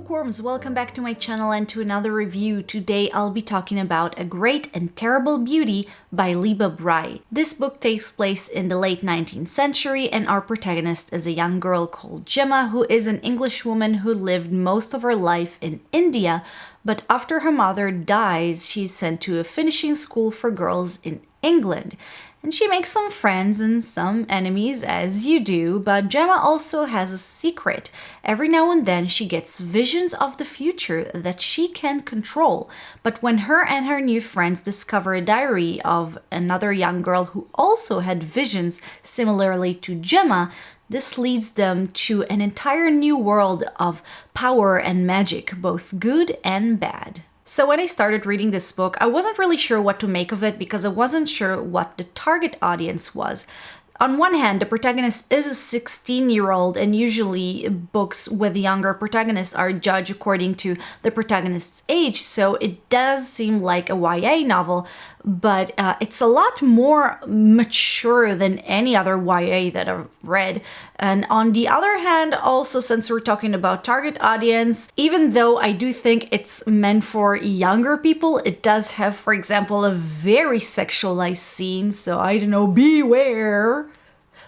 bookworms, welcome back to my channel and to another review. Today I'll be talking about A Great and Terrible Beauty by Liba Bry. This book takes place in the late 19th century and our protagonist is a young girl called Gemma, who is an English woman who lived most of her life in India, but after her mother dies, she's sent to a finishing school for girls in England. And she makes some friends and some enemies, as you do, but Gemma also has a secret. Every now and then she gets visions of the future that she can control. But when her and her new friends discover a diary of another young girl who also had visions similarly to Gemma, this leads them to an entire new world of power and magic, both good and bad. So when I started reading this book, I wasn't really sure what to make of it because I wasn't sure what the target audience was. On one hand, the protagonist is a 16-year-old, and usually books with younger protagonists are judged according to the protagonist's age, so it does seem like a YA novel, but it's a lot more mature than any other YA that I've read. And on the other hand, also, since we're talking about target audience, even though I do think it's meant for younger people, it does have, for example, a very sexualized scene, so I don't know, beware.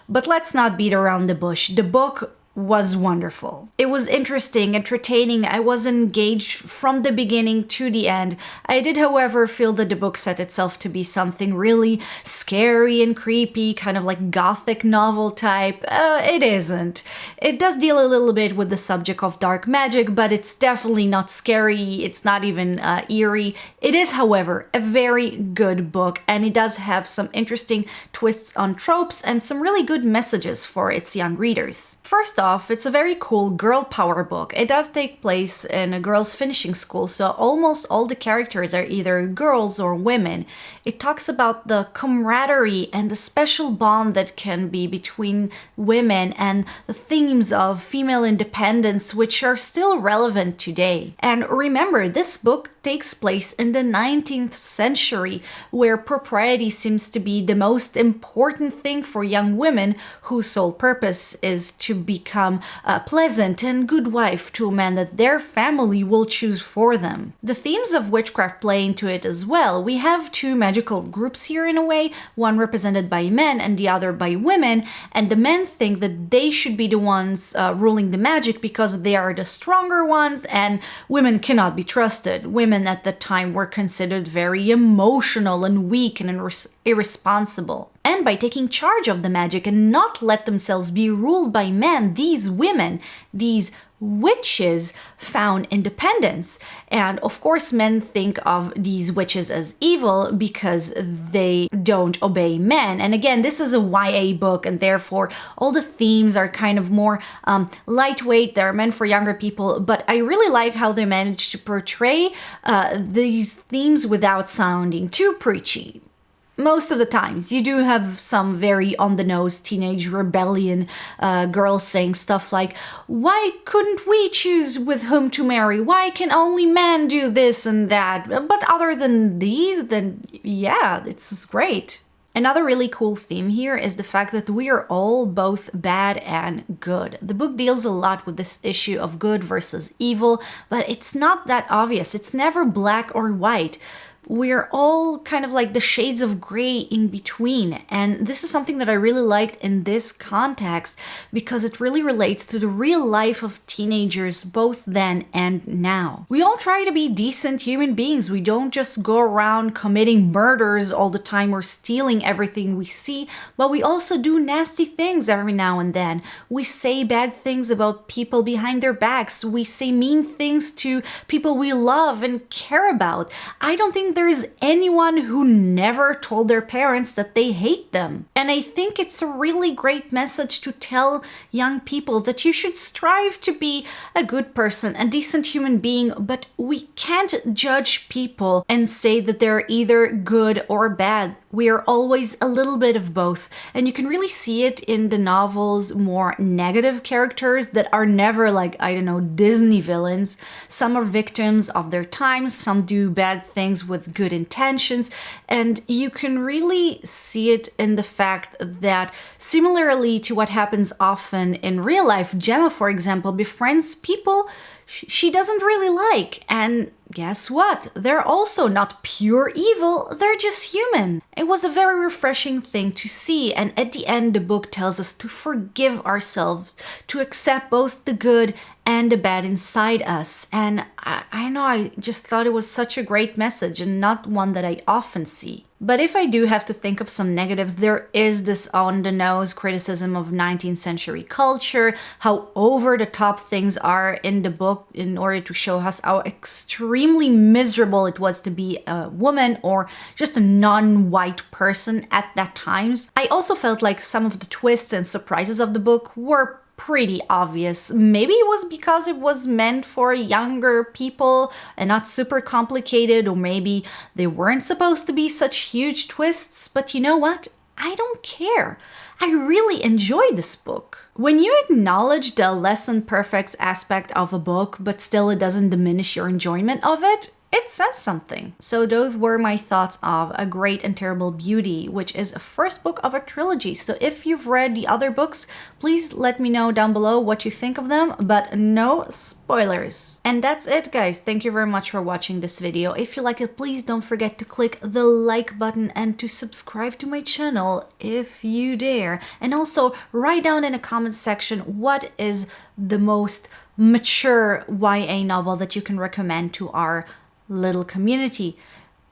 But let's not beat around the bush. The book was wonderful. It was interesting, entertaining. I was engaged from the beginning to the end. I did, however, feel that the book set itself to be something really scary and creepy, kind of like gothic novel type. It isn't. It does deal a little bit with the subject of dark magic, but it's definitely not scary. It's not even eerie. It is, however, a very good book, and it does have some interesting twists on tropes and some really good messages for its young readers. First off, it's a very cool girl power book. It does take place in a girls' finishing school, so almost all the characters are either girls or women. It talks about the camaraderie and the special bond that can be between women and the themes of female independence, which are still relevant today. And remember, this book takes place in the 19th century, where propriety seems to be the most important thing for young women whose sole purpose is to become a pleasant and good wife to a man that their family will choose for them. The themes of witchcraft play into it as well. We have two magical groups here in a way, one represented by men and the other by women, and the men think that they should be the ones ruling the magic because they are the stronger ones and women cannot be trusted. Women at the time were considered very emotional and weak and irresponsible. And by taking charge of the magic and not let themselves be ruled by men, these women, these witches, found independence. And of course, men think of these witches as evil because they don't obey men. And again, this is a YA book, and therefore all the themes are kind of more lightweight. They're meant for younger people, but I really like how they managed to portray these themes without sounding too preachy. Most of the times, you do have some very on-the-nose teenage rebellion girls saying stuff like, why couldn't we choose with whom to marry? Why can only men do this and that? But other than these, then yeah, it's great. Another really cool theme here is the fact that we are all both bad and good. The book deals a lot with this issue of good versus evil, but it's not that obvious. It's never black or white. We're all kind of like the shades of gray in between, and this is something that I really liked in this context because it really relates to the real life of teenagers both then and now. We all try to be decent human beings. We don't just go around committing murders all the time or stealing everything we see, but we also do nasty things every now and then. We say bad things about people behind their backs. We say mean things to people we love and care about. I don't think there's anyone who never told their parents that they hate them. And I think it's a really great message to tell young people that you should strive to be a good person, a decent human being, but we can't judge people and say that they're either good or bad. We are always a little bit of both, and you can really see it in the novel's more negative characters that are never like, I don't know, Disney villains. Some are victims of their times, some do bad things with with good intentions, and you can really see it in the fact that, similarly to what happens often in real life, Gemma, for example, befriends people she doesn't really like, and guess what? They're also not pure evil, they're just human. It was a very refreshing thing to see, and at the end the book tells us to forgive ourselves, to accept both the good and the bad inside us. And I know, I just thought it was such a great message and not one that I often see. But if I do have to think of some negatives, there is this on-the-nose criticism of 19th century culture, how over-the-top things are in the book in order to show us how extremely miserable it was to be a woman or just a non-white person at that times. I also felt like some of the twists and surprises of the book were pretty obvious. Maybe it was because it was meant for younger people and not super complicated, or maybe they weren't supposed to be such huge twists, but you know what? I don't care. I really enjoyed this book. When you acknowledge the less than perfect aspect of a book, but still it doesn't diminish your enjoyment of it, it says something. So those were my thoughts of A Great and Terrible Beauty, which is a first book of a trilogy. So if you've read the other books, please let me know down below what you think of them, but no spoilers. And that's it, guys. Thank you very much for watching this video. If you like it, please don't forget to click the like button and to subscribe to my channel if you dare. And also write down in the comment section what is the most mature YA novel that you can recommend to our little community.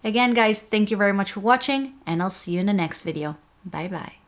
Again, guys, thank you very much for watching, and I'll see you in the next video. Bye bye.